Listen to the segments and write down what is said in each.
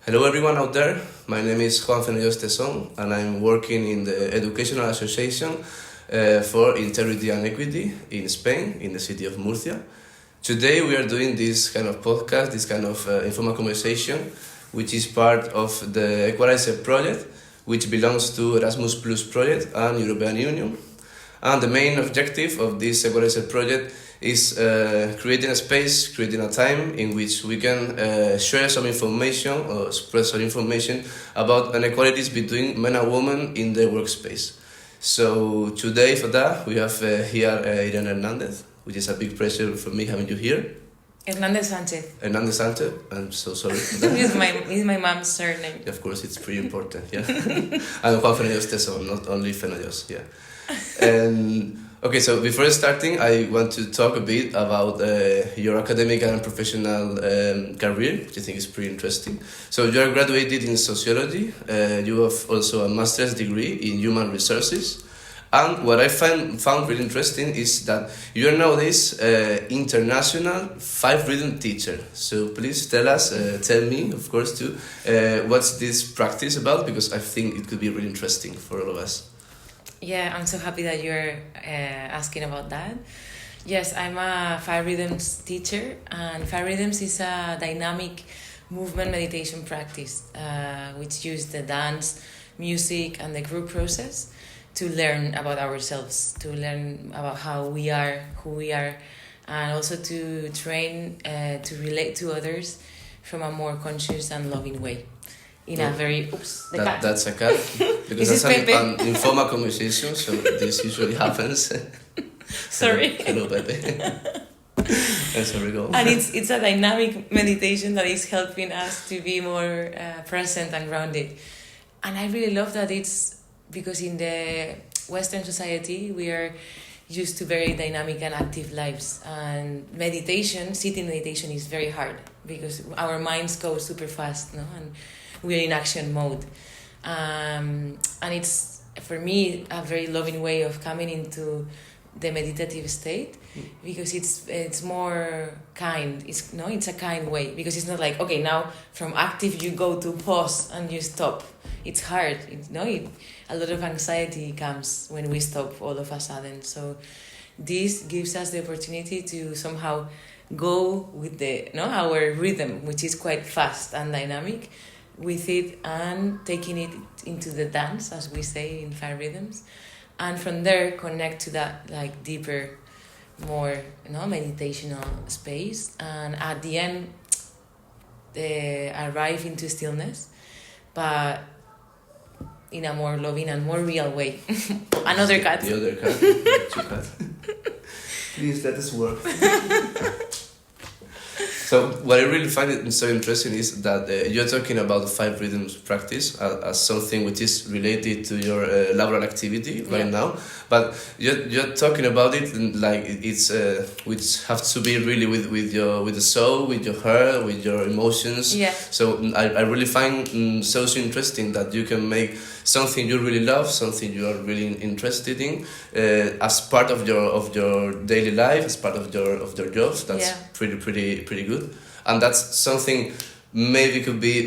Hello everyone out there, my name is Juan Fenollós Tesón and I'm working in the Educational Association for Integrity and Equity in Spain, in the city of Murcia. Today we are doing this kind of podcast, this kind of informal conversation, which is part of the Equalities project, which belongs to Erasmus Plus project and European Union. And the main objective of this Equalities project is creating a space, creating a time in which we can share some information or spread some information about inequalities between men and women in the workspace. So today for that we have here Irene Hernandez, which is a big pleasure for me having you here. Hernandez Sánchez. Hernandez Sánchez, I'm so sorry for that. It's my mom's surname. Of course, it's pretty important, yeah. And Juan Fenollós Tesón, not only Fenollós, yeah. And okay, so before starting, I want to talk a bit about your academic and professional career, which I think is pretty interesting. So you are graduated in sociology. You have also a master's degree in human resources. And what I found really interesting is that you are nowadays international 5 rhythm teacher. So please tell me, of course, too, what's this practice about? Because I think it could be really interesting for all of us. Yeah, I'm so happy that you're asking about that. Yes, I'm a 5 rhythms teacher, and 5 rhythms is a dynamic movement meditation practice which uses the dance, music, and the group process to learn about ourselves, to learn about how we are, who we are, and also to train to relate to others from a more conscious and loving way. In a very... Oops, the cat. That's a cat. Because that's an informal conversation, so this usually happens. Sorry. Hello, Pepe. Sorry, go. And it's a dynamic meditation that is helping us to be more present and grounded. And I really love that it's because in the Western society, we are used to very dynamic and active lives. And sitting meditation is very hard because our minds go super fast, no? And we're in action mode. And it's, for me, a very loving way of coming into the meditative state because it's more kind. It's a kind way because it's not like, okay, now from active you go to pause and you stop. It's hard. A lot of anxiety comes when we stop all of a sudden. So this gives us the opportunity to somehow go with our rhythm, which is quite fast and dynamic, with it and taking it into the dance, as we say in 5 rhythms, and from there connect to that like deeper, more meditational space, and at the end arrive into stillness, but in a more loving and more real way. Another cat. The other cat. Please let us work. So what I really find it so interesting is that you're talking about the 5 rhythms practice as something which is related to your laboral activity right now, but you're talking about it like it's which has to be really with the soul, with your heart, with your emotions. Yeah. So I really find so interesting that you can make something you really love, something you are really interested in, as part of your daily life, as part of your jobs. That's pretty good. And that's something maybe could be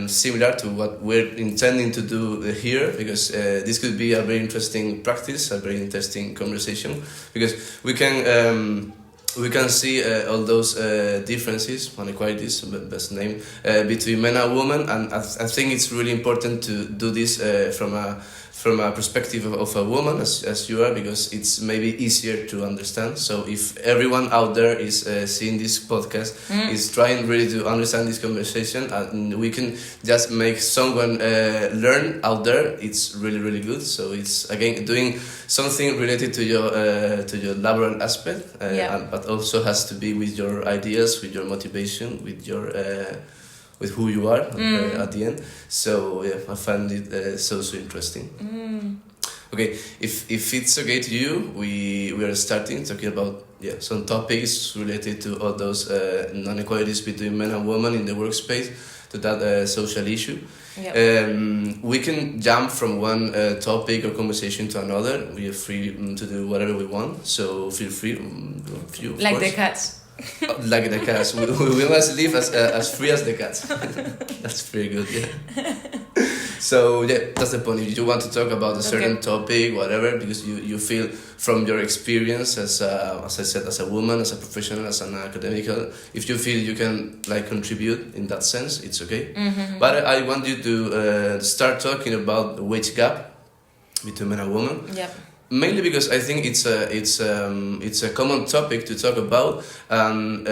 similar to what we're intending to do here, because this could be a very interesting practice, a very interesting conversation, because we can see all those differences, inequalities, best name, between men and women, and I think it's really important to do this from a perspective of a woman as you are, because it's maybe easier to understand. So if everyone out there is seeing this podcast, is trying really to understand this conversation, and we can just make someone learn out there, it's really, really good. So it's, again, doing something related to your laboral aspect, but also has to be with your ideas, with your motivation, with your with who you are at the end. So yeah, I find it so interesting. Okay, if it's okay to you, we are starting talking about some topics related to all those inequalities between men and women in the workspace, to that social issue. Yep. We can jump from one topic or conversation to another. We are free to do whatever we want, so feel free. Like the cats. Like the cats, we must live as free as the cats. That's pretty good, yeah. So yeah, that's the point. If you want to talk about a certain topic, whatever, because you feel from your experience as I said, as a woman, as a professional, as an academic, if you feel you can like contribute in that sense, it's okay. Mm-hmm. But I want you to start talking about the wage gap between men and women. Yep. Mainly because I think it's a common topic to talk about, and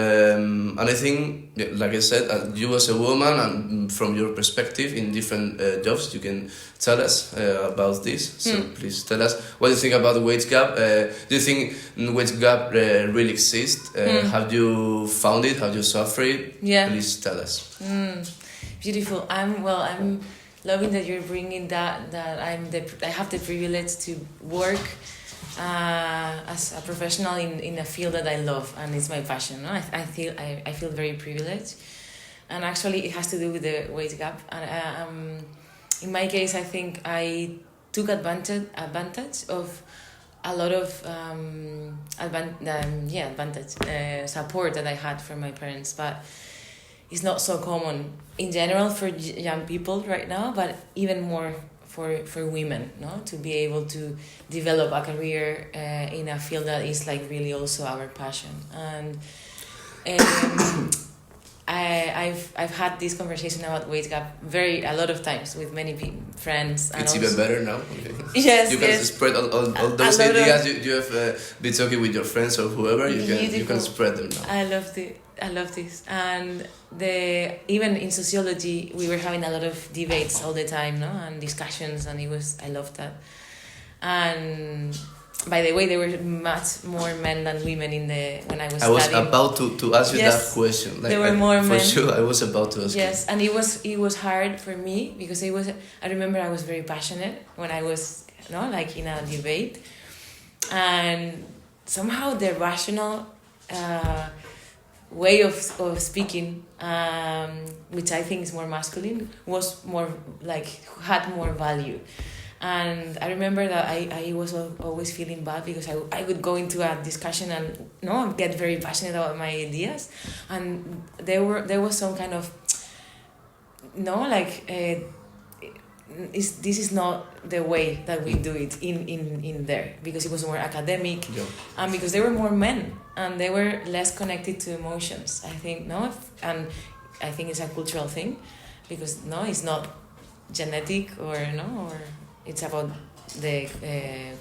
I think, like I said, you as a woman and from your perspective in different jobs, you can tell us about this. So please tell us what you think about the wage gap. Do you think wage gap really exists? Have you found it? Have you suffered it? Yeah. Please tell us. Beautiful. I'm loving that you're bringing that I have the privilege to work as a professional in a field that I love, and it's my passion. No? I feel very privileged, and actually it has to do with the wage gap. And in my case, I think I took advantage of a lot of support that I had from my parents, but it's not so common in general for young people right now, but even more for women, no, to be able to develop a career in a field that is like really also our passion. And I've had this conversation about wage gap a lot of times with many friends. And it's also, even better now. Yes, you can yes. spread all those ideas you have been talking with your friends or whoever. You can spread them now. I love this. And even in sociology, we were having a lot of debates all the time, no, and discussions, and I loved that. And by the way, there were much more men than women when I was studying. I was about to ask you that question. Like, there were more men. For sure, I was about to ask you. Yes, and it was hard for me because I remember I was very passionate when I was, like in a debate, and somehow the rational way of speaking, which I think is more masculine, was more like had more value. And I remember that I was always feeling bad because I would go into a discussion and get very passionate about my ideas, and there was some kind of this is not the way that we do it in there, because it was more academic, and because there were more men and they were less connected to emotions, I think, and I think it's a cultural thing, because it's not genetic or it's about the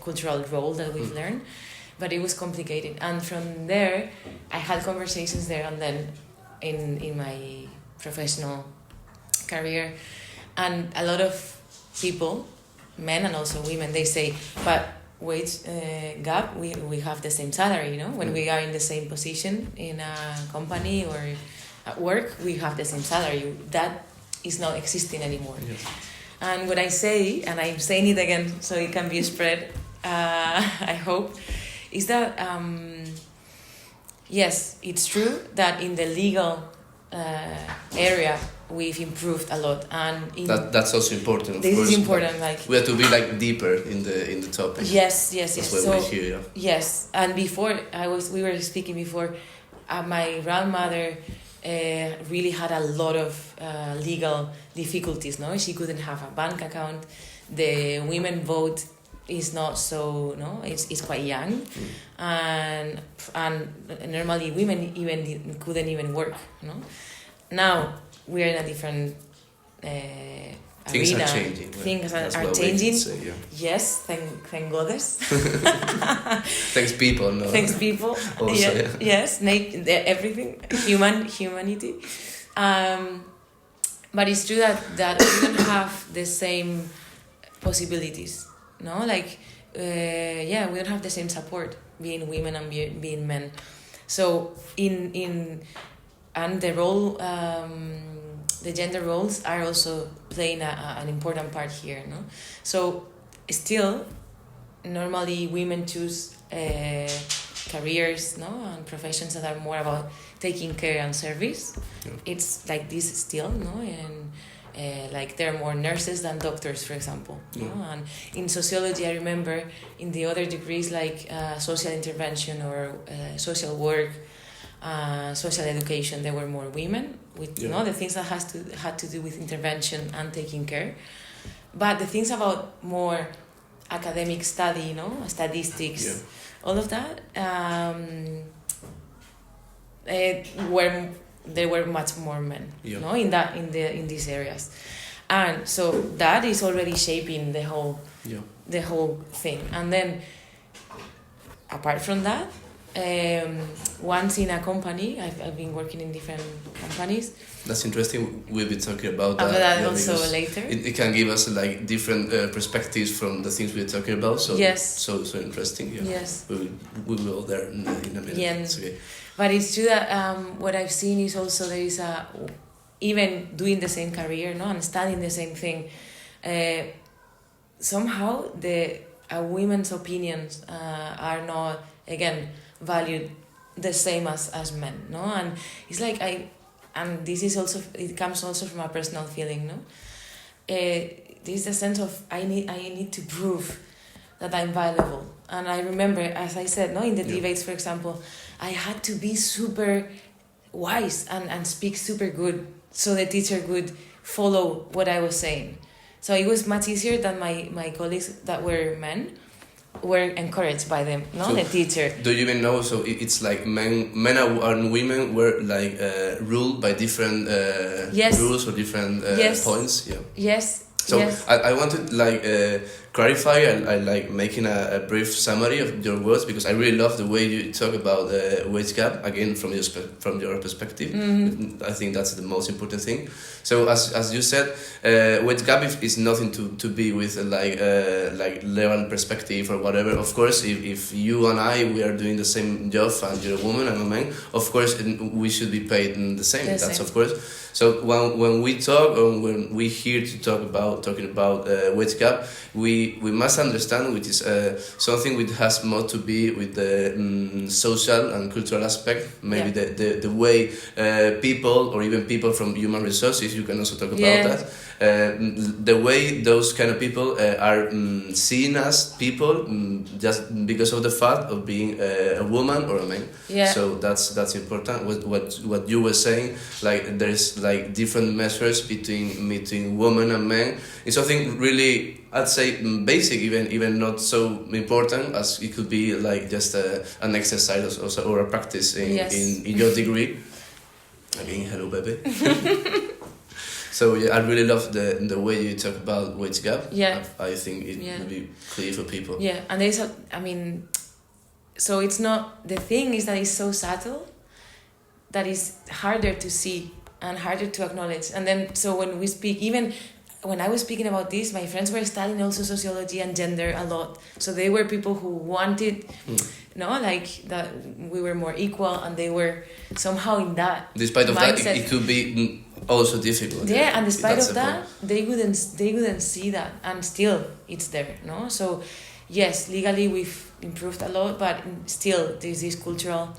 cultural role that we've learned, but it was complicated. And from there, I had conversations there and then in my professional career, and a lot of people, men and also women, they say, but wage gap, we have the same salary, when we are in the same position in a company or at work, we have the same salary. That is not existing anymore. Yes. And what I say, and I'm saying it again so it can be spread, I hope, is that yes, it's true that in the legal area we've improved a lot, and that's also important. This of course, is important. Like we have to be deeper in the topic. Yes. That's why we're here. Yeah. Yes, and before we were speaking before, my grandmother really had a lot of legal difficulties. She couldn't have a bank account. The women vote is not so it's quite young, and normally women couldn't even work. Now we're in a different things arena. Are changing. Things are changing. Say, yeah. Yes, thank goddess. Thanks people. No. Thanks people. Also, yeah. Yes, everything, humanity. But it's true that we don't have the same possibilities. We don't have the same support being women and being men. So and the role, the gender roles are also playing an important part here. So still, normally women choose careers, and professions that are more about taking care and service. Yeah. It's like this still, and there are more nurses than doctors, for example. Yeah. And in sociology, I remember in the other degrees like social intervention or social work, social education, there were more women with the things that had to do with intervention and taking care. But the things about more academic study, statistics, all of that, there were much more men, in these areas, and so that is already shaping the whole thing. And then, apart from that, once in a company, I've been working in different companies. That's interesting. We'll be talking about that. Also later. It can give us like different perspectives from the things we're talking about. So so interesting. Yeah. Yes. We will go there in a minute. Yeah. It's okay. But it's true that what I've seen is also there is even doing the same career, and studying the same thing. Somehow a women's opinions are not again valued the same as men, and it's like and this is also, it comes also from a personal feeling, this is a sense of I need to prove that I'm valuable. And I remember, as I said, in the debates, for example, I had to be super wise and speak super good so the teacher would follow what I was saying. So it was much easier than my colleagues that were men were encouraged by them, so the teacher. Do you even know? So it's like men and women were like ruled by different rules or different points. Yeah. Yes. So I want to clarify and like making a brief summary of your words, because I really love the way you talk about the wage gap again from your perspective. Mm-hmm. I think that's the most important thing. So as you said, wage gap is nothing to be with like level perspective or whatever. Of course, if you and we are doing the same job and you're a woman and a man, of course we should be paid the same. That's of course. So when we talk or when we here to talking about wage gap, we must understand which is something which has more to be with the social and cultural aspect. Maybe the way people or even people from human resources, you can also talk about that. The way those kind of people are seen as people just because of the fact of being a woman or a man. Yeah. So that's important. What you were saying, like there's like different measures between women and men. It's something really, I'd say, basic, even not so important as it could be like just an exercise or a practice in your degree. Again, hello, baby. So I really love the way you talk about wage gap. Yeah. I think it will be clear for people. Yeah, and there's so it's not, the thing is that it's so subtle that it's harder to see and harder to acknowledge. And then, so when we speak, even when I was speaking about this, my friends were studying also sociology and gender a lot. So they were people who wanted, like that we were more equal, and they were somehow in that. Despite of mindset. That, it could be also difficult. Yeah, and despite of that, they couldn't see that, and still it's there, So, yes, legally we've improved a lot, but still there's this cultural,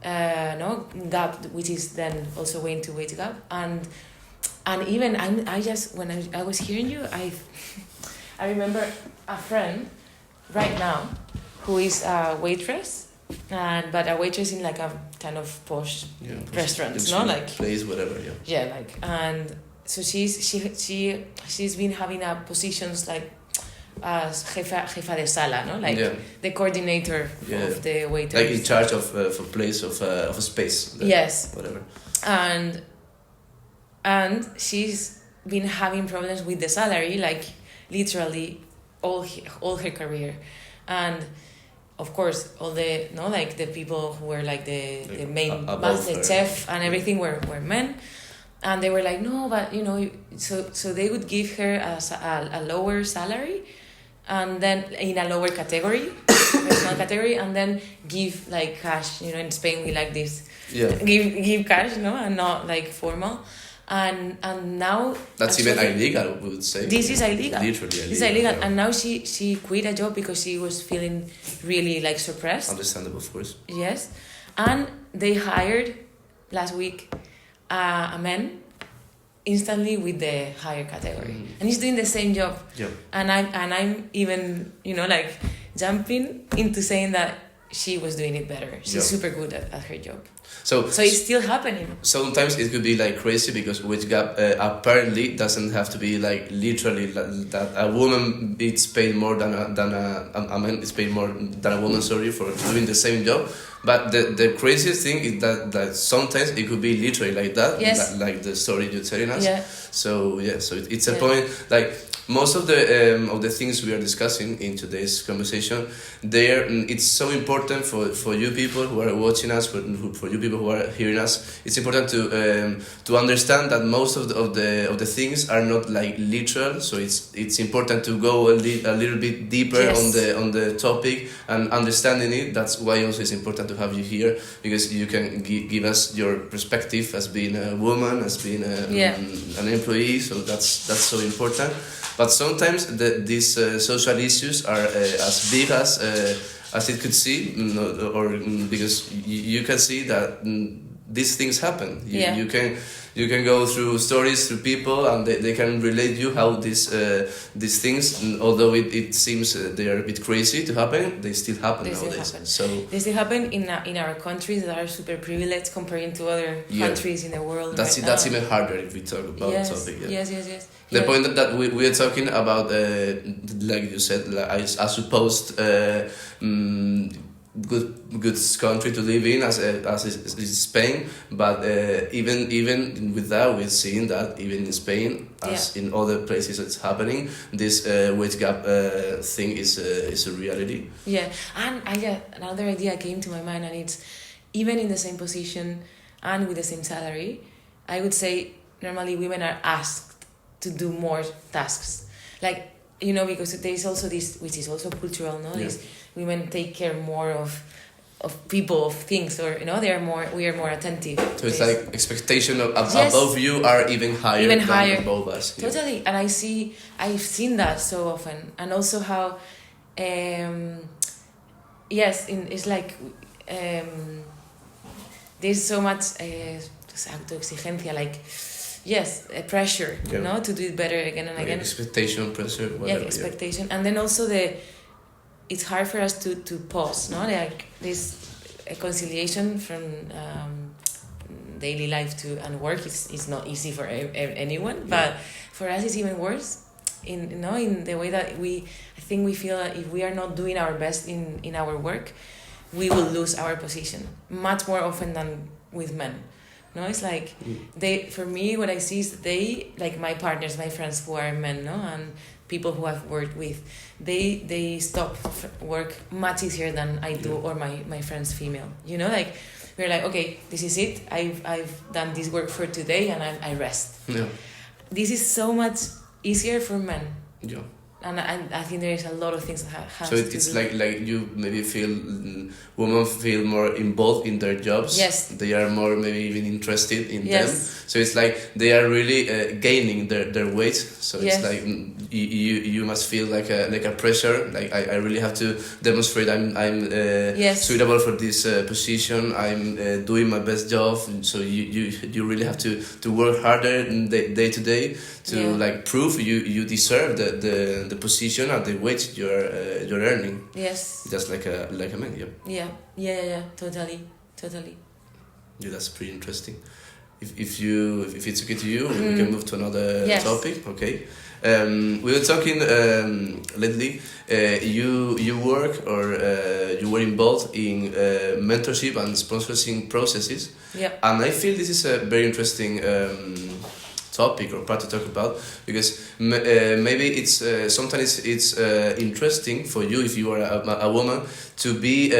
gap, which is then also going to wage gap, and even when I was hearing you, I remember a friend right now who is a waitress, but a waitress in like a kind of posh restaurants, like place, whatever. And so she's been having a positions like as jefa de sala, the coordinator of the waiters, like in charge of a place of a space. Whatever. And she's been having problems with the salary, like literally all her career, and of course all the the people who were like the main the chef and everything were men, and they were like, no, but so they would give her a lower salary, and then in a lower category, personal category, and then give like cash. In Spain we like this, give cash, and not like formal. And now that's even illegal, we would say. This is illegal. Literally illegal. It's illegal. Yeah. And now she quit a job because she was feeling really like suppressed. Understandable, of course. Yes, and they hired last week a man instantly with the higher category, and he's doing the same job. Yeah. And I'm even like jumping into saying that she was doing it better. She's super good at her job. So it's still happening. Sometimes it could be like crazy because wage gap apparently doesn't have to be like literally that a woman is paid more than a man is paid more than a woman. Sorry, for doing the same job. But the craziest thing is that sometimes it could be literally like that. Yes. Like the story you're telling us. Yeah. So it's a point like. Most of the things we are discussing in today's conversation, it's so important for you people who are watching us, for you people who are hearing us. It's important to understand that most of the things are not like literal. So it's important to go a little bit deeper on the topic and understanding it. That's why also it's important to have you here, because you can give us your perspective as being a woman, as being an employee. So that's so important. But sometimes these social issues are as big as it could see, or because you can see that these things happen. You can go through stories, through people, and they can relate you how these things, although it seems they are a bit crazy to happen, they still happen nowadays. So they still happen in our countries that are super privileged comparing to other countries in the world. That's even harder if we talk about the topic. Yes. The point that we are talking about, like you said, like a supposed good country to live in as is Spain, but even with that, we're seeing that even in Spain, as in other places it's happening, this wage gap thing is a reality. Yeah, and another idea came to my mind, and it's even in the same position and with the same salary, I would say normally women are asked to do more tasks, like, because there is also this, which is also cultural, These women take care more of people, of things, or we are more attentive. So it's like expectation above you are even higher than above us. Totally, and I've seen that so often, and also how it's like there's so much autoexigencia, like pressure, to do it better again and again. Expectation, pressure, whatever. Expectation, and then also it's hard for us to pause, like this conciliation from daily life and work is not easy for anyone, but for us it's even worse in the way that I think we feel that if we are not doing our best in our work, we will lose our position much more often than with men. It's like for me, what I see is they, like my partners, my friends who are men, and people who I've worked with, they stop work much easier than I do, or my friends female. Like we're like, okay, this is it. I've done this work for today, and I rest. Yeah. This is so much easier for men. Yeah. And I think there is a lot of things that have so it's like you maybe feel women feel more involved in their jobs. Yes. They are more maybe even interested in them. So it's like they are really gaining their weight. So it's like you must feel like a pressure. Like I really have to demonstrate I'm suitable for this position. I'm doing my best job. So you really have to work harder day to day to like prove you deserve the position and the wage you're earning. Yes. Just like a man. Yeah. Totally. Yeah, that's pretty interesting. If it's okay to you, we can move to another topic. Okay. We were talking lately. You work or you were involved in mentorship and sponsorship processes. Yeah. And I feel this is a very interesting topic or part to talk about, because maybe it's sometimes it's interesting for you if you are a woman to be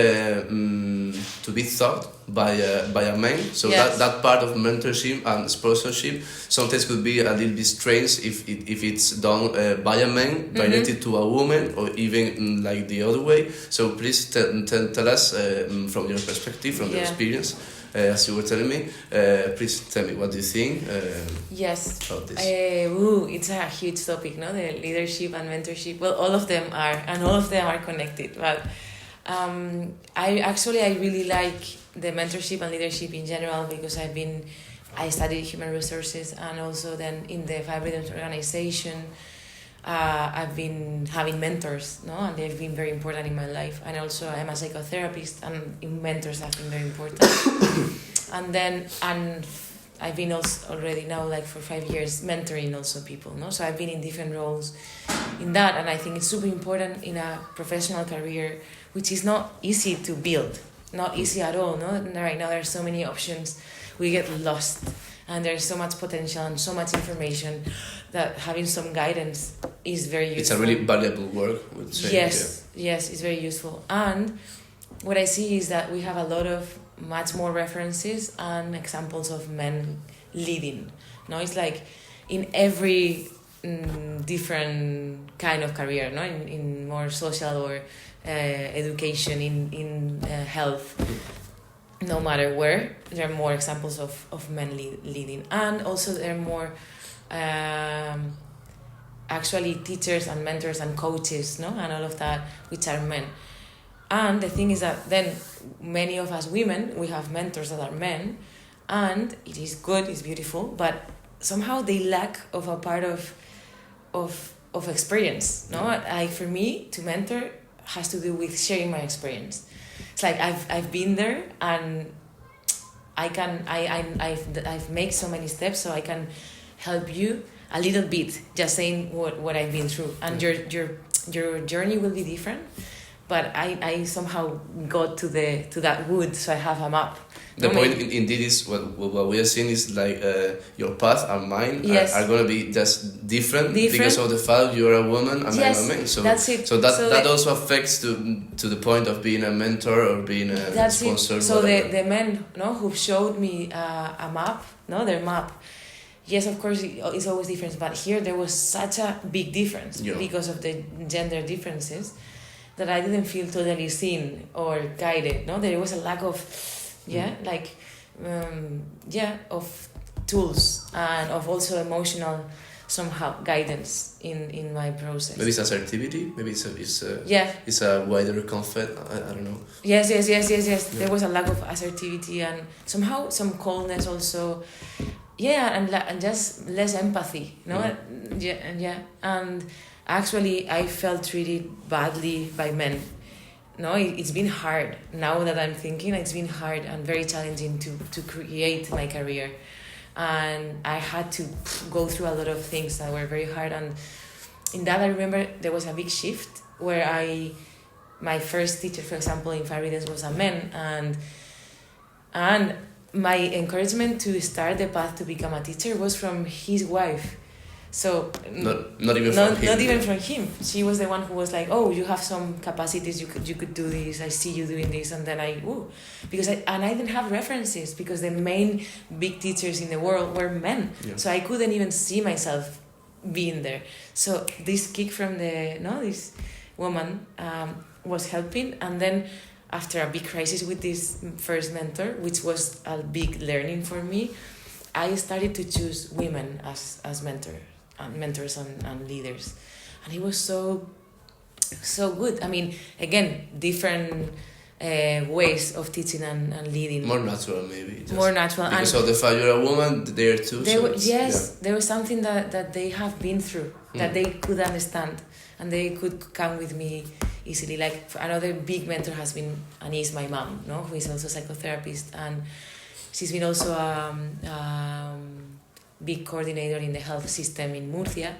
thought by a man. So that part of mentorship and sponsorship sometimes could be a little bit strange if it's done by a man directed to a woman, or even like the other way. So please tell us from your perspective, from your experience. As you were telling me, please tell me what do you think about this? It's a huge topic, the leadership and mentorship. Well, all of them are connected, but I really like the mentorship and leadership in general, because I studied human resources, and also then in the Five Rhythms organization, I've been having mentors, no, and they've been very important in my life. And also I'm a psychotherapist, and mentors have been very important. and I've been also already now, like for 5 years, mentoring also people, no. So I've been in different roles in that, and I think it's super important in a professional career, which is not easy to build, not easy at all, no. Right now there are so many options, we get lost, and there's so much potential and so much information that having some guidance is very useful. It's a really valuable work, I would say. Yes, it's very useful. And what I see is that we have a lot of much more references and examples of men leading. No, it's like in every different kind of career, no, in more social or education, in health. No matter where, there are more examples of men leading. And also there are more actually teachers and mentors and coaches, no, and all of that, which are men. And the thing is that then many of us women, we have mentors that are men, and it is good, it's beautiful, but somehow they lack of a part of experience, no? Like for me, to mentor has to do with sharing my experience. It's like I've been there, and I've made so many steps, so I can help you a little bit, just saying what I've been through. And your journey will be different, but I somehow got to that wood, so I have a map. The point indeed is what we are seeing is like your path and mine are going to be just different because of the fact you are a woman and I'm a man. So that's it. So that also affects to the point of being a mentor or being a sponsor. So the men, no, who showed me a map, no, their map. Yes, of course, it's always different, but here there was such a big difference because of the gender differences that I didn't feel totally seen or guided. No, there was a lack of of tools and of also emotional somehow guidance in my process. Maybe it's assertivity. Maybe it's a wider concept. I don't know. Yes. Yeah. There was a lack of assertivity and somehow some coldness also. Yeah, and just less empathy. No. And actually, I felt treated badly by men. No, it's been hard. Now that I'm thinking, it's been hard and very challenging to create my career. And I had to go through a lot of things that were very hard. And in that, I remember there was a big shift where my first teacher, for example, in Farides was a man. And my encouragement to start the path to become a teacher was from his wife. So not even from him. She was the one who was like, "Oh, you have some capacities. You could do this. I see you doing this." And then I didn't have references because the main big teachers in the world were men. Yeah. So I couldn't even see myself being there. So this kick from this woman was helping. And then after a big crisis with this first mentor, which was a big learning for me, I started to choose women as mentors and leaders, and it was so good. I mean, again, different ways of teaching and leading. More natural, maybe. More natural, because of the fact you're a woman, there too. There was something that they have been through that they could understand, and they could come with me easily. Like another big mentor has been Anis, my mom, no, who is also a psychotherapist, and she's been also big coordinator in the health system in Murcia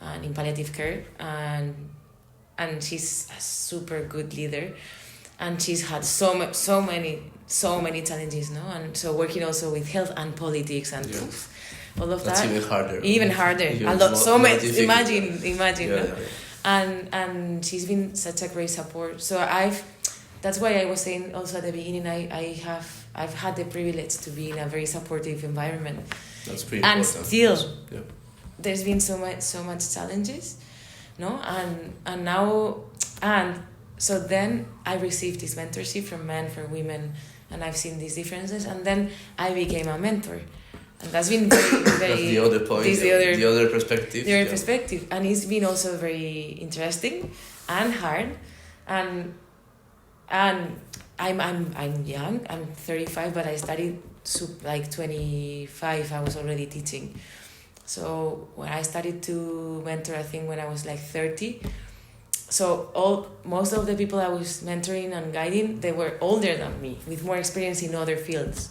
and in palliative care, and she's a super good leader, and she's had so many challenges, no, and so working also with health and politics and all of that's that. Even harder. A lot, so much. Imagine. No? And she's been such a great support. So that's why I was saying also at the beginning, I've had the privilege to be in a very supportive environment. That's pretty and important. Still, there's been so much challenges, no, and now, and so then I received this mentorship from men for women, and I've seen these differences, and then I became a mentor, and that's been very that's the other point. The other perspective. The other perspective, and it's been also very interesting and hard, and I'm young. I'm 35, but I started like 25. I was already teaching, So when I started to mentor, I think when I was like 30. So most of the people I was mentoring and guiding, they were older than me, with more experience in other fields.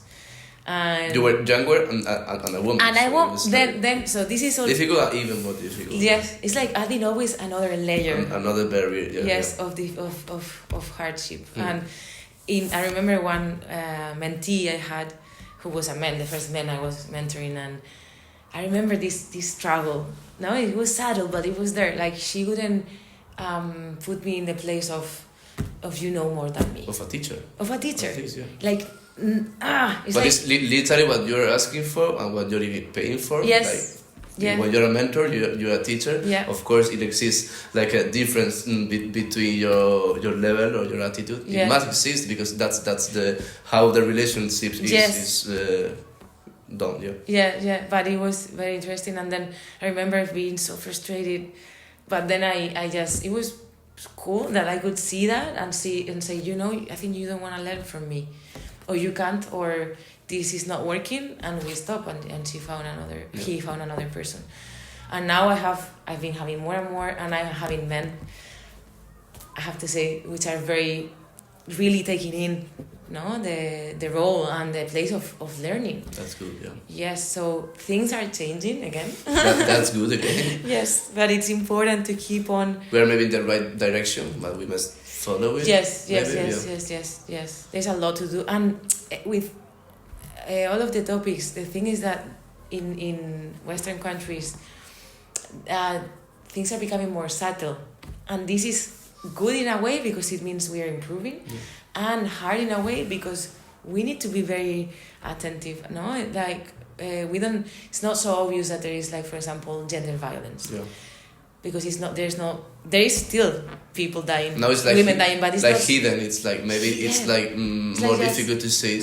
And you were younger and a woman. And so I won't. Then so this is all difficult, and even more difficult. Yes, it's like adding always another layer. Another barrier. Yeah, yes, yeah. of hardship. And I remember one mentee I had, who was a man, the first man I was mentoring, and I remember this struggle. No, it was subtle, but it was there. Like, she wouldn't put me in the place of you know more than me. Of a teacher. Yeah. Like, it's but it's literally what you're asking for and what you're even paying for. Yes. Like, when you're a mentor, you're a teacher. Yeah. Of course, it exists like a difference between your level or your attitude. Yeah. It must exist because that's how the relationship is done. Yeah. But it was very interesting, and then I remember being so frustrated. But then I just, it was cool that I could see that and say, I think you don't want to learn from me, or you can't, or this is not working, and we stop. And he found another person, and now I've been having more and more, and I'm having men, I have to say, which are really taking in, the role and the place of learning. That's good, yeah. Yes, so things are changing again. That's good again. Yes, but it's important to keep on. We're maybe in the right direction, but we must follow it. Yes. There's a lot to do, and with all of the topics, the thing is that in Western countries, things are becoming more subtle, and this is good in a way because it means we are improving, and hard in a way because we need to be very attentive. No, like we don't. It's not so obvious that there is, like, for example, gender violence. Yeah. Because there is still people dying, now it's like women dying, but it's like not hidden. It's like maybe it's like more difficult to say.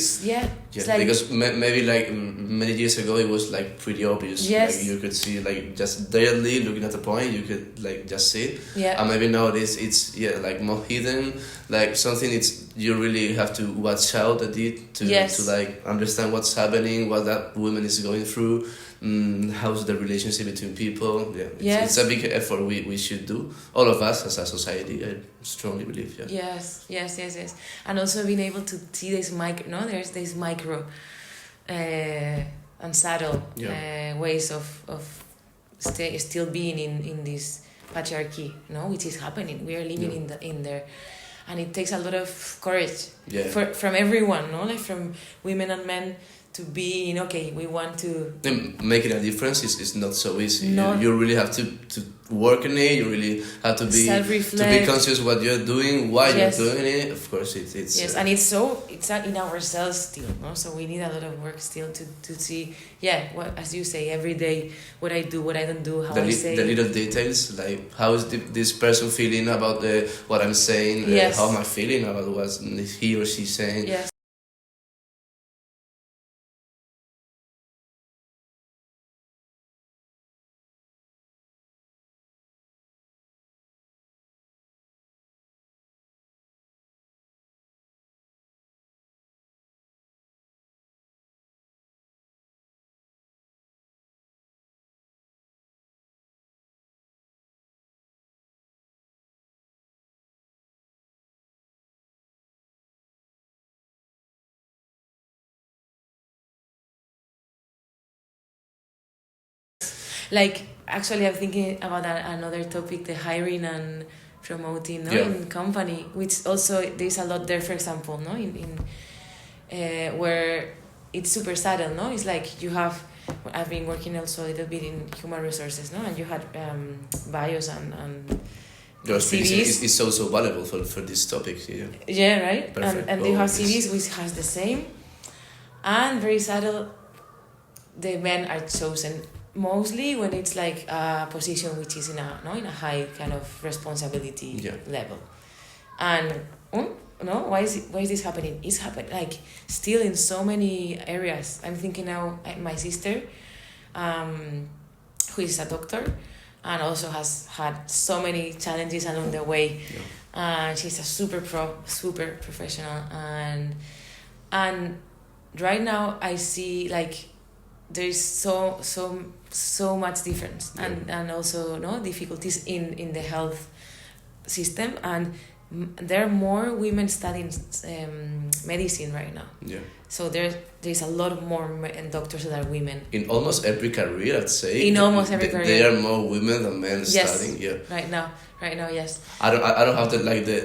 Like, because maybe like many years ago it was like pretty obvious. Yes. Like you could see, like, just directly looking at the point, you could like just see it. Yeah. And maybe nowadays it's like more hidden, like something you really have to watch out at it to like understand what's happening, what that woman is going through. How's the relationship between people? It's a big effort we should do, all of us as a society. I strongly believe. Yes, and also being able to see this there's this micro and subtle ways of still being in this patriarchy, which is happening. We are living in there, and it takes a lot of courage from everyone, like from women and men, to be we want to. And making a difference is not so easy. You really have to work in it. You really have to be conscious what you're doing, why you're doing it. Of course, it's and it's in ourselves still. So we need a lot of work still to see. What, as you say, every day, what I do, what I don't do, how I say the little details, like how is this person feeling about what I'm saying. How am I feeling about what he or she saying. Yes. Like, actually, I'm thinking about another topic, the hiring and promoting in company, which also there's a lot there, for example, in where it's super subtle, It's like you have, I've been working also a little bit in human resources, and you had bios and your CVs. is so valuable for this topic. Yeah, right? Perfect. And they have CVs which has the same, and very subtle, the men are chosen mostly when it's like a position which is in a high kind of responsibility level. And why is this happening? It's happening like still in so many areas. I'm thinking now, my sister, who is a doctor and also has had so many challenges along the way. She's a super professional, and right now I see like there is so much difference, and also difficulties in the health system, and there are more women studying medicine right now. Yeah. So there's a lot more doctors that are women. In almost every career, I'd say. In almost every career. There are more women than men studying. Yeah. Right now, yes. I don't have the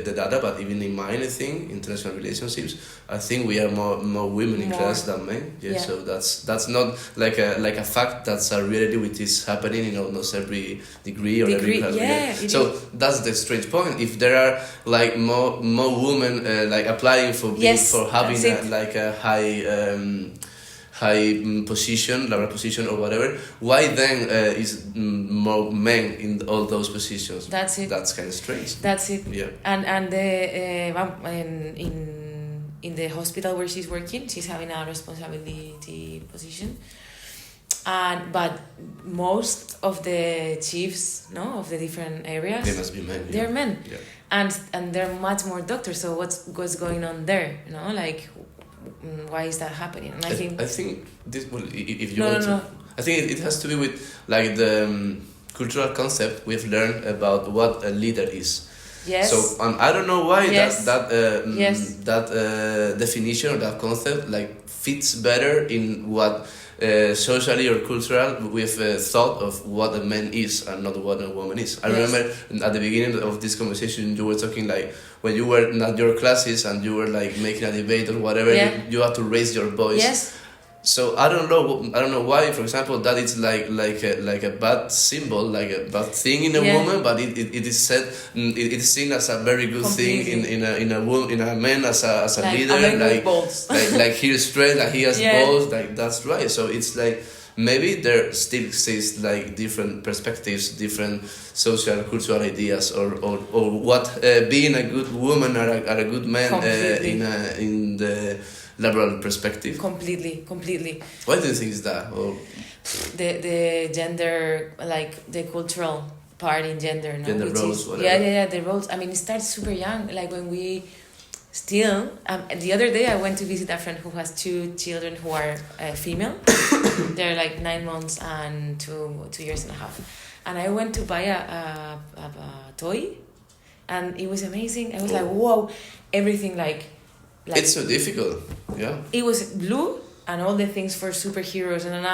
data, but even in mine, I think international relationships, I think we are more women in class than men. Yeah. So that's not like a fact. That's a reality which is happening in almost every degree or every class. Yeah. So that's the strange point. If there are like more women like applying for having a high position, level position or whatever, why then is more men in all those positions? That's it. That's kind of strange. That's it. Yeah. And the in the hospital where she's working, she's having a responsibility position. But most of the chiefs, of the different areas, they must be men. They're men. Yeah. And there are much more doctors. So what's going on there? Like, why is that happening? And I think this. Well, if you want to, I think it has to do with like the cultural concept we've learned about what a leader is. Yes. So I don't know why that definition or that concept like fits better in what socially or cultural we've thought of what a man is and not what a woman is. I remember at the beginning of this conversation you were talking like when you were at your classes and you were like making a debate or whatever, you had to raise your voice. Yes. So I don't know why, for example, that is like a bad symbol, like a bad thing in a woman, but it is said it is seen as a very good thing in a man as a leader, like he is straight, like he has balls, like that's right. So it's like maybe there still exists like different perspectives, different social cultural ideas, or what being a good woman or a good man in the liberal perspective. Completely. Why do you think is that? Or the gender, like the cultural part in gender, gender roles, whatever. The roles. I mean, it starts super young. Like when we still. The other day I went to visit a friend who has 2 children who are female. They're like 9 months and 2 years and a half. And I went to buy a toy, and it was amazing. I was like, whoa, everything like it's so difficult. Yeah. It was blue and all the things for superheroes and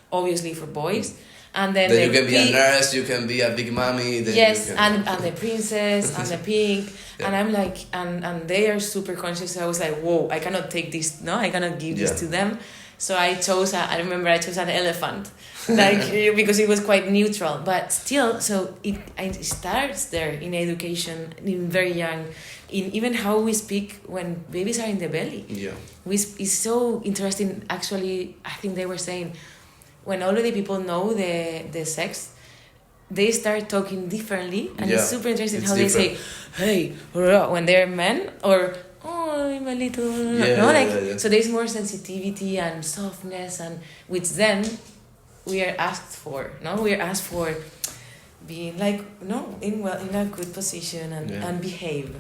obviously for boys. And then you can be a nurse, you can be a big mommy. And the princess and the pink. Yeah. And I'm like, and they are super conscious. So I was like, whoa, I cannot take this. No, I cannot give this to them. So I chose I remember I chose an elephant, like because it was quite neutral. But still, so it starts there in education, in very young, in even how we speak when babies are in the belly. Yeah, it's so interesting. Actually, I think they were saying when already people know the sex, they start talking differently, and it's super interesting how they say, "Hey," when they're men, or "Oh, I'm a little," So there's more sensitivity and softness, and which then we are asked for. We are asked for being like in a good position and behave,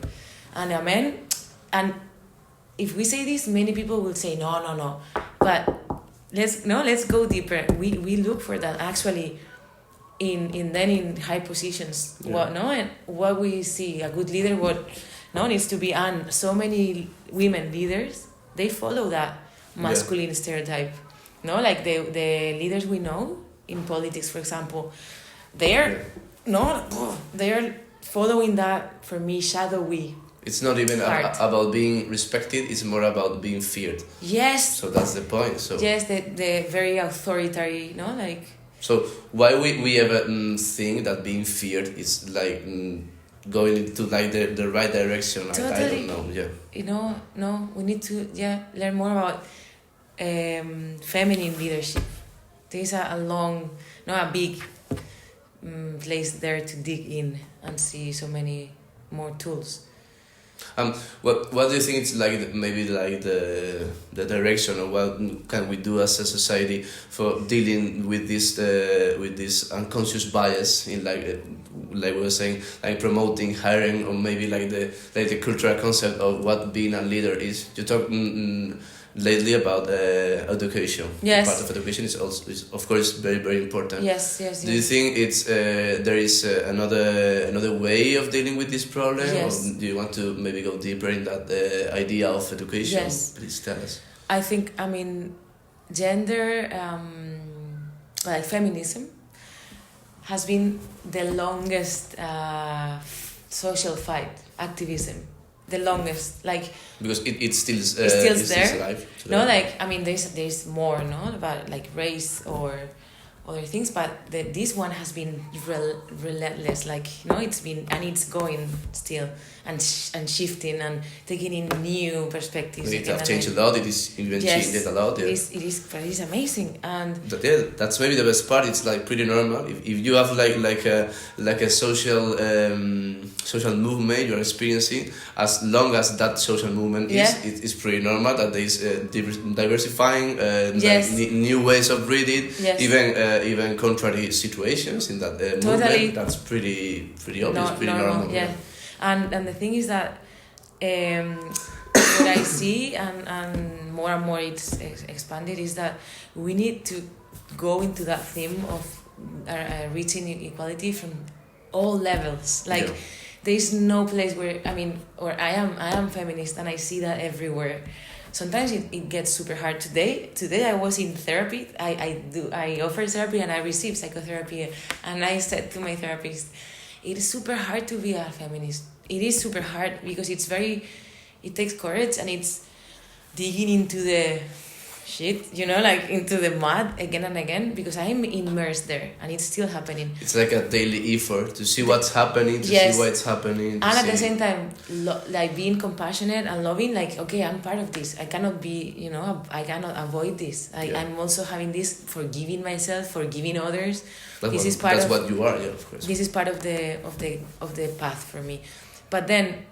and a man, and if we say this, many people will say no, but let's go deeper. We look for that actually. In high positions, and what we see a good leader, needs to be, and so many women leaders, they follow that masculine stereotype, like the leaders we know in politics, for example, they are following that, for me, shadowy. It's not even about being respected, it's more about being feared. Yes. So that's the point. So yes, the very authoritarian, So why we ever think that being feared is like going into like the right direction? Totally. I don't know. Yeah. No, we need to learn more about feminine leadership. There's a big place there to dig in and see so many more tools. What do you think it's like? Maybe like the direction of what can we do as a society for dealing with this unconscious bias in like we were saying, like promoting hiring, or maybe like the cultural concept of what being a leader is. You talk lately about education. Yes. Part of education is of course very, very important. Yes. Do you think it's there is another way of dealing with this problem? Yes. Or do you want to maybe go deeper in that idea of education? Yes. Please tell us. I think, gender, feminism has been the longest social fight, activism. The longest, because it's still there. Alive today. There's more, about like race or other things, but this one has been relentless. It's going still and shifting and taking in new perspectives. It has changed a lot. It is even changed a lot. Yeah. It is amazing, and that's maybe the best part. It's like pretty normal. If you have like a social movement you're experiencing, as long as that social movement is pretty normal. That there is diversifying, new ways of reading, even contrary situations in that movement. That's pretty obvious, pretty normal. Yeah. And the thing is that what I see and more it's expanded is that we need to go into that theme of reaching equality from all levels. There's no place where I am feminist, and I see that everywhere. Sometimes it gets super hard. Today I was in therapy. I offer therapy and I receive psychotherapy, and I said to my therapist, it is super hard to be a feminist. It is super hard because it takes courage, and it's digging into the shit, into the mud again and again, because I'm immersed there and it's still happening. It's like a daily effort to see what's happening, to see why it's happening. And at the same time, being compassionate and loving, okay, I'm part of this. I cannot be, I cannot avoid this. I'm also having this, forgiving myself, forgiving others. That's what you are, of course. This is part of the path for me. But then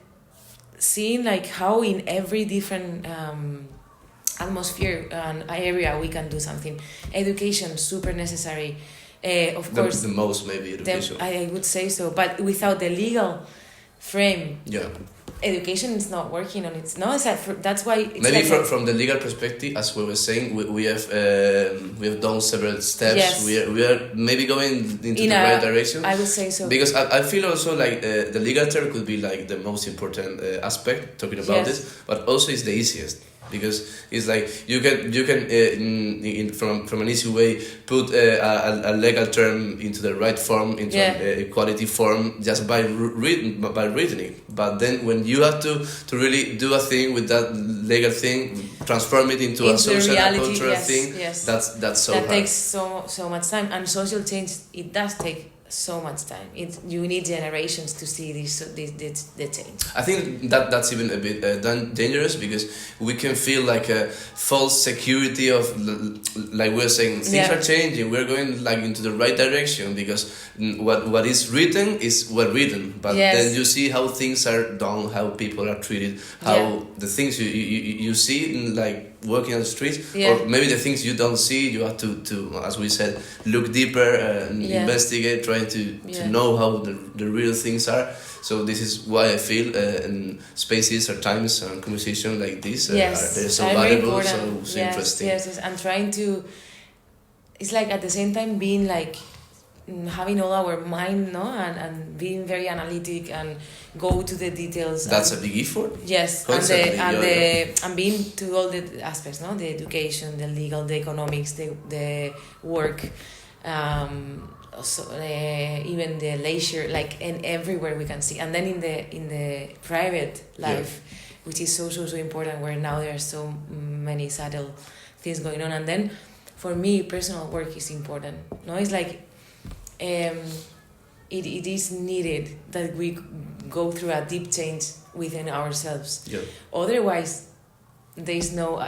seeing how in every different atmosphere and area we can do something. Education, super necessary. Of course, the most maybe education. I would say so, but without the legal frame, education is not working on its. No, that's why. It's maybe from the legal perspective, as we were saying, we have done several steps. Yes. We are maybe going into the right direction. I would say so, because I feel also the legal term could be the most important aspect talking about this, but also it's the easiest. Because it's you can from an easy way put a legal term into the right form, into an equality form, just by reading it. But then when you have to really do a thing with that legal thing, transform it into a social and cultural thing, that's so hard. That takes so much time, and social change, it does take so much time. You need generations to see the change. I think that's even a bit dangerous, because we can feel a false security of we're saying things are changing, we're going into the right direction, because what is written is well written, but then you see how things are done, how people are treated, how the things you see working on the streets, or maybe the things you don't see, you have to as we said, look deeper and investigate, trying to know how the real things are. So this is why I feel spaces or times and conversation like this they're so valuable, so interesting. Yes, and trying to, it's at the same time being having all our mind, and being very analytic and go to the details. That's a big effort. Yes, and being to all the aspects, the education, the legal, the economics, the work, even the leisure, and everywhere we can see. And then in the private life, which is so important, where now there are so many subtle things going on. And then for me, personal work is important. It's it is needed that we go through a deep change within ourselves. Otherwise, there is no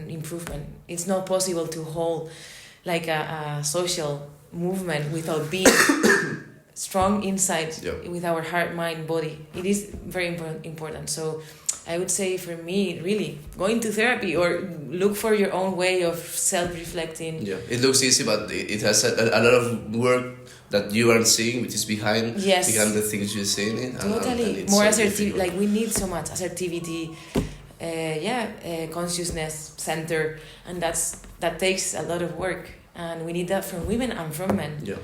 improvement. It's not possible to hold a social movement without being strong inside with our heart, mind, body. It is very important. So I would say for me, really, going to therapy or look for your own way of self-reflecting. Yeah, it looks easy, but it has a lot of work that you aren't seeing, which is behind the things you're saying. Totally. More assertive, like we need so much assertivity, consciousness center, and that takes a lot of work, and we need that from women and from men. Yeah.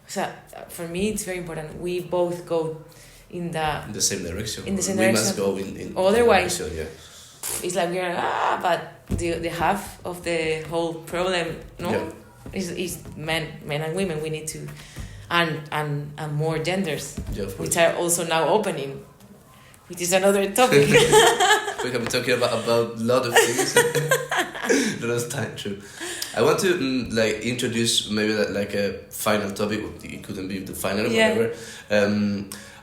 So for me, it's very important. We both go in the same direction. In the same we direction. must go in otherwise, direction, yeah. It's like we are but the half of the whole problem, is men and women. We need to, and more genders, which are also now opening, which is another topic. We can be talking about a lot of things. Not as time, true. I want to introduce maybe like a final topic. It couldn't be the final, whatever.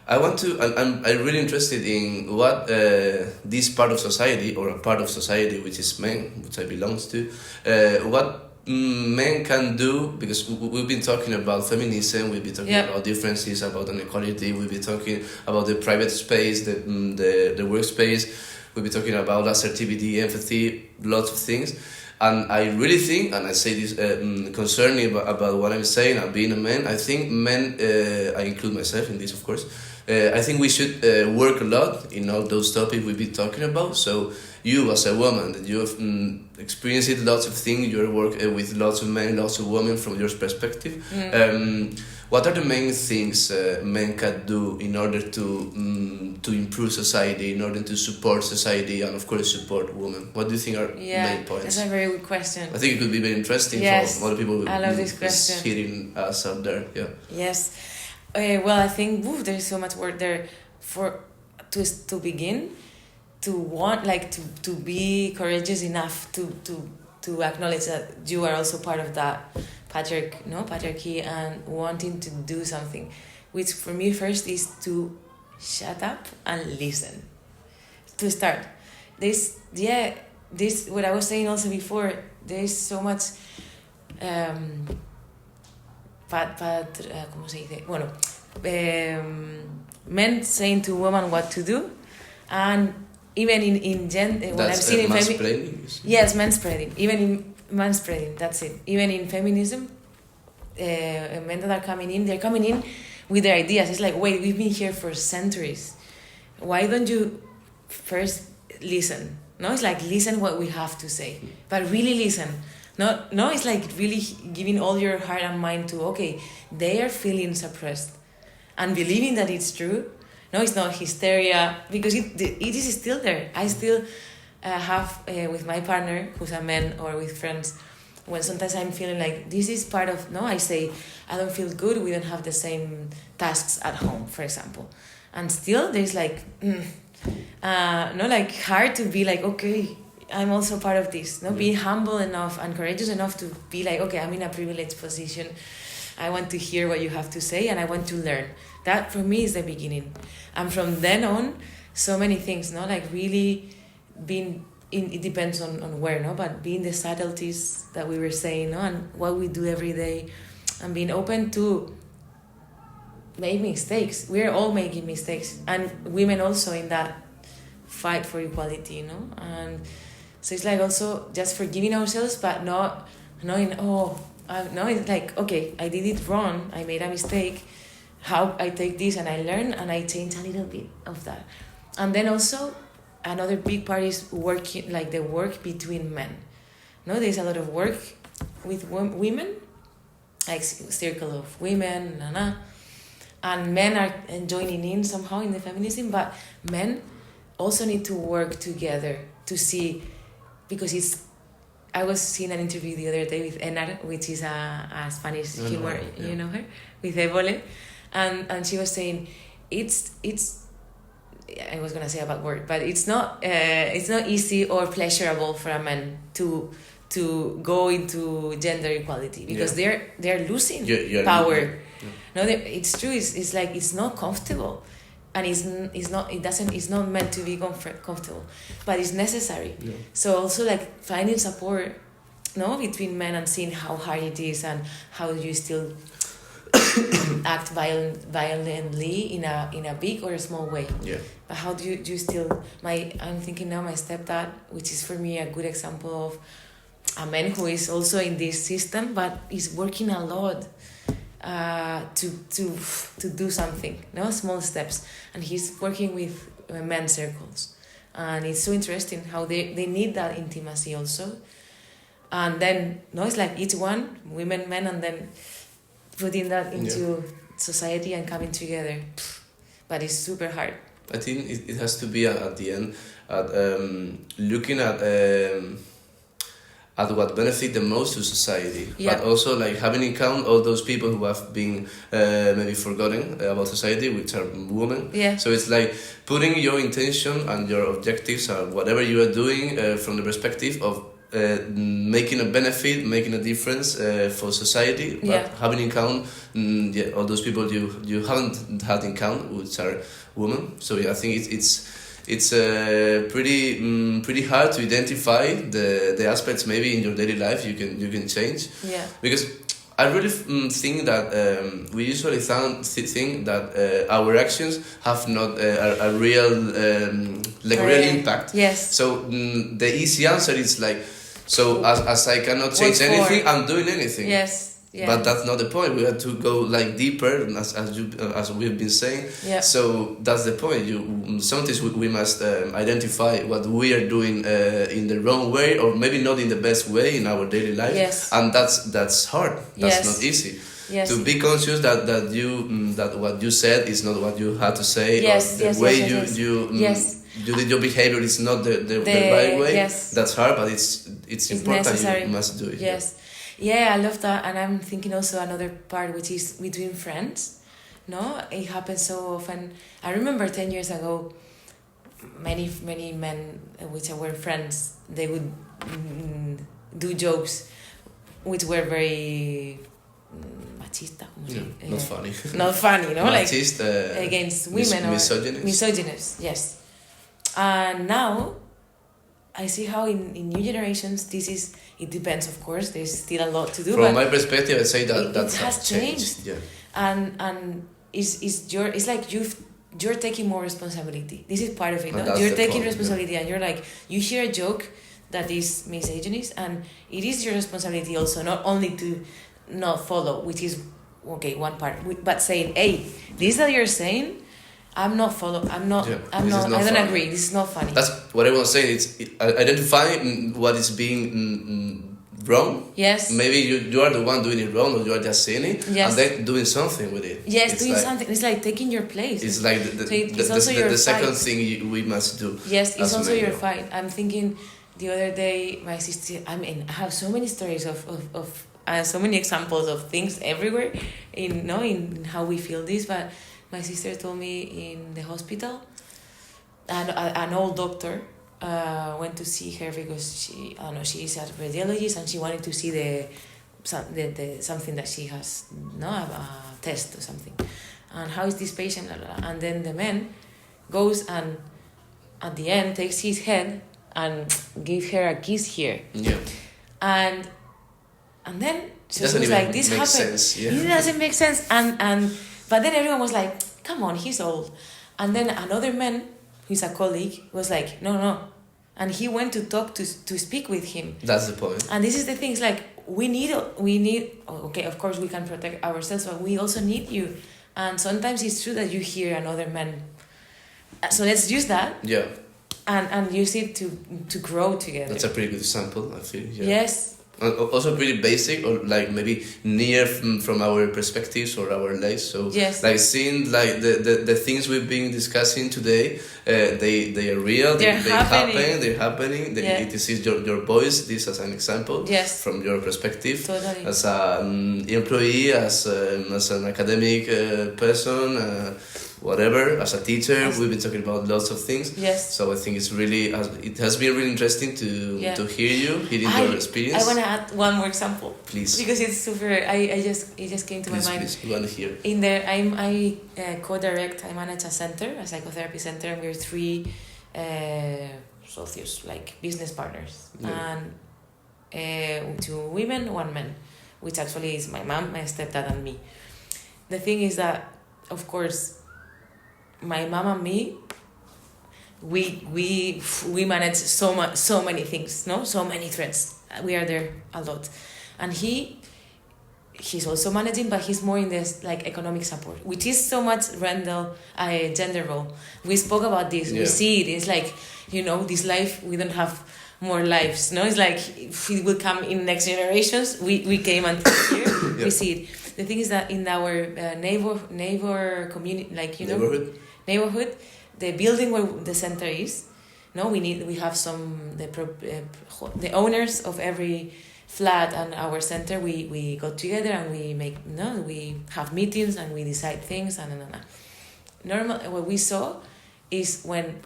I'm really interested in what this part of society, or a part of society which is men, which I belongs to, what men can do, because we've been talking about feminism, we've been talking about differences, about inequality, we've been talking about the private space, the workspace, we've been talking about assertivity, empathy, lots of things. And I really think, and I say this concerning about what I'm saying, and being a man, I think men, I include myself in this, of course, I think we should work a lot in all those topics we've been talking about. So you as a woman, that you have experienced lots of things, you work with lots of men, lots of women from your perspective. What are the main things men can do in order to improve society, in order to support society, and of course support women? What do you think are main points? That's a very good question. I think it could be very interesting for other people who's hearing us out there. Yeah. Yes. Well, I think there's so much work there to begin, to want, like, to be courageous enough to acknowledge that you are also part of that patriarchy, and wanting to do something, which for me first is to shut up and listen. To start, this what I was saying also before. There's so much. ¿Cómo se dice? Bueno, men saying to women what to do, and even in gender, when I've seen in feminism, yes, manspreading. Even in manspreading, that's it. Even in feminism, men that are coming in, they're coming in with their ideas. It's like, wait, we've been here for centuries. Why don't you first listen? No, it's like, listen what we have to say, but really listen. No, it's like really giving all your heart and mind to, okay, they are feeling suppressed, and believing that it's true. No, it's not hysteria, because it is still there. I still have with my partner, who's a man, or with friends, when sometimes I'm feeling like this is part of, I say, I don't feel good, we don't have the same tasks at home, for example. And still there's like, like hard to be like, okay, I'm also part of this. Be humble enough and courageous enough to be like, okay, I'm in a privileged position. I want to hear what you have to say, and I want to learn. That for me is the beginning. And from then on, so many things, like really being in, it depends on where, but being the subtleties that we were saying, and what we do every day, and being open to make mistakes. We're all making mistakes, and women also in that fight for equality, and so it's like also just forgiving ourselves, but not knowing, it's like, okay, I did it wrong, I made a mistake, how I take this and I learn and I change a little bit of that. And then also another big part is working, like the work between men. There's a lot of work with women, like circle of women, and men are joining in somehow in the feminism, but men also need to work together to see, because I was seeing an interview the other day with Enar, which is a Spanish humor, you know her, with Évole, and she was saying it's I was gonna say a bad word, but it's not easy or pleasurable for a man to go into gender equality, because they're losing power. It's true. It's like it's not comfortable. And it's not meant to be comfortable, but it's necessary. So also like finding support, between men, and seeing how hard it is and how you still act violently in a big or a small way. Yeah. But how do you still... I'm thinking now my stepdad, which is for me a good example of a man who is also in this system, but is working a lot to do something, small steps. And he's working with men's circles. And it's so interesting how they need that intimacy also. And then, it's like each one, women, men, and then putting that into society and coming together. But it's super hard. I think it has to be at the end looking at what benefit the most to society, but also like having in account all those people who have been maybe forgotten about society, which are women. Yeah. So it's like putting your intention and your objectives or whatever you are doing from the perspective of making a benefit, making a difference for society, but having in account all those people you haven't had in account, which are women. So I think it's pretty hard to identify the aspects maybe in your daily life you can change. Yeah. Because I really think that we usually think that our actions have not a real real impact. Yes. So the easy answer is like, so as I cannot change anything, I'm doing anything. Yes. Yeah. But that's not the point. We have to go like deeper, as we've been saying. Yeah. So that's the point. Sometimes we must identify what we are doing in the wrong way, or maybe not in the best way in our daily life. Yes. And that's hard. That's not easy. Yes. To be conscious that what you said is not what you had to say. Yes. Or the way you did your behavior is not the right way. Yes. That's hard, but it's important. Necessary. You must do it. Yes. Yeah, I love that. And I'm thinking also another part, which is between friends. It happens so often. I remember 10 years ago, many men which were friends, they would do jokes which were very machista. Not funny. Not funny, Machist, like against women or misogynist. Yes. And now I see how in new generations it depends, of course. There's still a lot to do. From my perspective, I say that it has changed. Yeah. And it's like you're taking more responsibility. This is part of it. No? You're taking responsibility, and you're like, you hear a joke that is misogynist, and it is your responsibility also, not only to not follow, which is one part, but saying, hey, this that you're saying, I'm not follow. I'm not. I don't agree. This is not funny. That's what I was saying. It's identifying what is being wrong. Yes. Maybe you are the one doing it wrong, or you are just saying it, yes. and then doing something with it. Yes, doing something. It's like taking your place. It's like the second thing we must do. Yes, it's also your fight. I'm thinking the other day, my sister. I have so many stories of so many examples of things everywhere in how we feel this, but. My sister told me in the hospital, an old doctor went to see her because she is a radiologist and she wanted to see the something that she has, a test or something. And how is this patient? And then the man goes and at the end takes his head and gives her a kiss here. Yeah. And then she was like, this happened. Sense. Yeah. It doesn't make sense. But then everyone was like, come on, he's old. And then another man, who's a colleague, was like, no. And he went to talk to speak with him. That's the point. And this is the thing, it's like, we need, okay, of course we can protect ourselves, but we also need you. And sometimes it's true that you hear another man. So let's use that. Yeah. And use it to grow together. That's a pretty good example, I feel. Yeah. Yes. Also pretty basic, or like maybe near from our perspectives or our lives. So yes. Like seeing like the things we've been discussing today, they are real. They're happening. Yeah. This is your voice. This as an example. Yes. From your perspective. Totally. As an employee, as an academic person. Whatever, as a teacher, we've been talking about lots of things. Yes. So I think it has been really interesting to hearing your experience. I want to add one more example. Please. Because it's super. It just came to my mind. Please, we want to hear. In there, I co-direct. I manage a center, a psychotherapy center, and we're 3 socios, like business partners, and 2 women, 1 man, which actually is my mom, my stepdad, and me. the thing is that, of course, my mom and me, we manage so many things, no, so many threads. We are there a lot, and he's also managing, but he's more in this like economic support, which is so much gender role. We spoke about this. We see it. It's like, this life, we don't have more lives. No, it's like if it will come in next generations. We came until here. We see it. The thing is that in our neighbor community, like neighborhood, the building where the center is, we have some the owners of every flat and our center, we got together and we have meetings and we decide things and normal. What we saw is when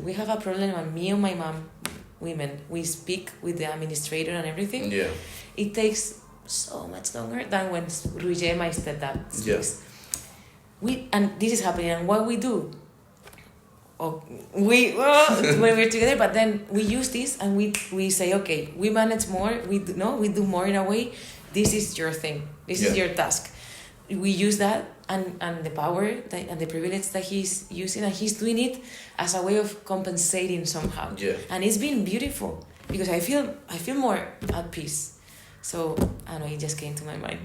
we have a problem and me and my mom, women, we speak with the administrator and everything. Yeah. It takes so much longer than when Roger, my stepdad, speaks. And this is happening, and what we do. When we're together, but then we use this and we say, okay, we manage more, we do more in a way. This is your thing, this is your task. We use that and the power and the privilege that he's using, and he's doing it as a way of compensating somehow. And it's been beautiful because I feel more at peace. So, I don't know, it just came to my mind.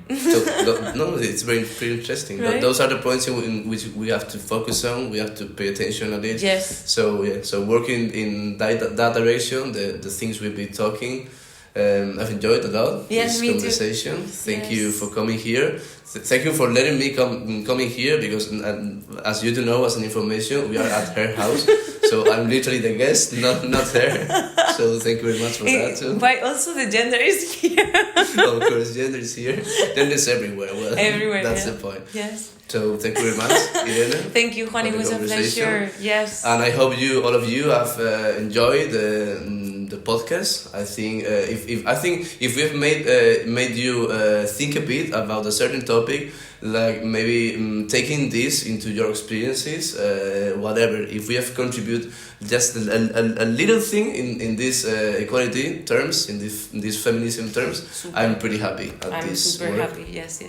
No, it's very interesting. Right? Those are the points in which we have to focus on, we have to pay attention on it. Yes. So working in that direction, the things we've been talking, I've enjoyed a lot this conversation. Too. Thank you for coming here. Thank you for letting me coming here, because as you do know, as an information, we are at her house. So I'm literally the guest, not her. So thank you very much for that too. But also the gender is here. Of course, gender is here. Gender is everywhere. Well, everywhere. That's the point. Yes. So thank you very much, Irene. Thank you, Juan. It was a pleasure. Yes. And I hope all of you have enjoyed the podcast. I think if we've made you think a bit about a certain topic, like maybe taking this into your experiences, whatever. If we have contributed just a little thing in this equality terms, in this feminism terms, super. I'm pretty happy at this super work. Happy. Yes.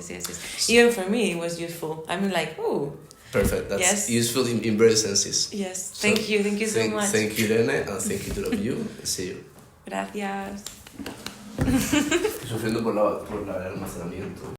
Even for me, it was useful. I'm like, ooh. Perfect. That's useful in various senses. Yes. Thank you so much. Thank you, Irene, and thank you to all of you. See you. Gracias. Estoy sufriendo por el almacenamiento.